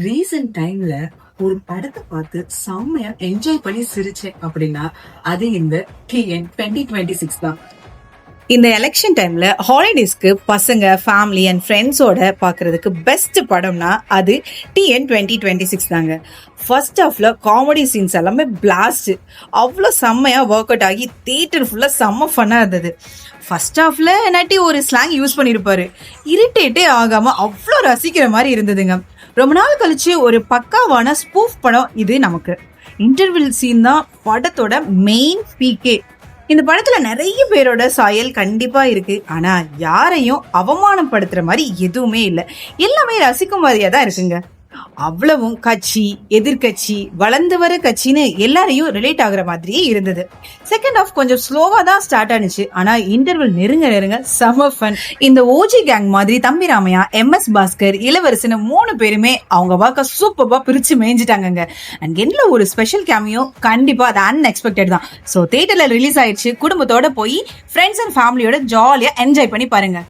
Recent டைம்ல ஒரு படத்தை பார்த்து செம்மையா என்ஜாய் பண்ணி சிரிச்சேன் அப்படின்னா அது இந்த டிஎன் 2026 தான். இந்த எலெக்ஷன் டைம்ல ஹாலிடேஸ்க்கு பசங்க ஃபேமிலி அண்ட் ஃப்ரெண்ட்ஸோட பார்க்கறதுக்கு பெஸ்ட் படம்னா அது டிஎன் 2026 தாங்க. ஃபர்ஸ்ட் ஹாஃப்ல காமெடி சீன்ஸ் எல்லாமே பிளாஸ்ட், அவ்வளோ செம்மையா ஒர்க் அவுட் ஆகி தியேட்டர் ஃபுல்லா செம்ம ஃபன்னா இருந்தது. ஃபர்ஸ்ட் ஹாஃப்ல நட்டி ஒரு ஸ்லாங் யூஸ் பண்ணியிருப்பாரு, இரிட்டேட்டே ஆகாம அவ்வளோ ரசிக்கிற மாதிரி இருந்ததுங்க. ரொம்ப நாள் கழிச்சு ஒரு பக்காவான ஸ்பூஃப் படம் இது. நமக்கு இன்டர்வெல் சீன் தான் படத்தோட மெயின் பீக்கே. இந்த படத்துல நிறைய பேரோட சாயல் கண்டிப்பா இருக்கு, ஆனா யாரையும் அவமானப்படுத்துற மாதிரி எதுவுமே இல்லை. எல்லாமே ரசிக்கும் மாதிரியா தான் இருக்குங்க. அவ்வளவும் கட்சி எதிர்கட்சி வளர்ந்து வர கட்சின்னு எல்லாரையும் ரிலேட் ஆகுற மாதிரியே இருந்தது. செகண்ட் ஹாஃப் கொஞ்சம் ஸ்லோவா தான் ஸ்டார்ட் ஆனிச்சு, ஆனா இன்டர்வல் நெருங்க செம ஃபன். இந்த ஓஜி கேங் மாதிரி தம்பி ராமையா, MS பாஸ்கர், இளவரசன் 3 பேருமே அவங்க வாக்க சூப்பரா பிரிச்சு மேய்ஞ்சிட்டாங்க. அண்ட் எண்ட்ல ஒரு ஸ்பெஷல் கேமியோ கண்டிப்பா அது அன்எக்ஸ்பெக்டட் தான். ஸோ தியேட்டர்ல ரிலீஸ் ஆயிடுச்சு, குடும்பத்தோட போய் ஃப்ரெண்ட்ஸ் அண்ட் ஃபேமிலியோட ஜாலியா என்ஜாய் பண்ணி பாருங்க.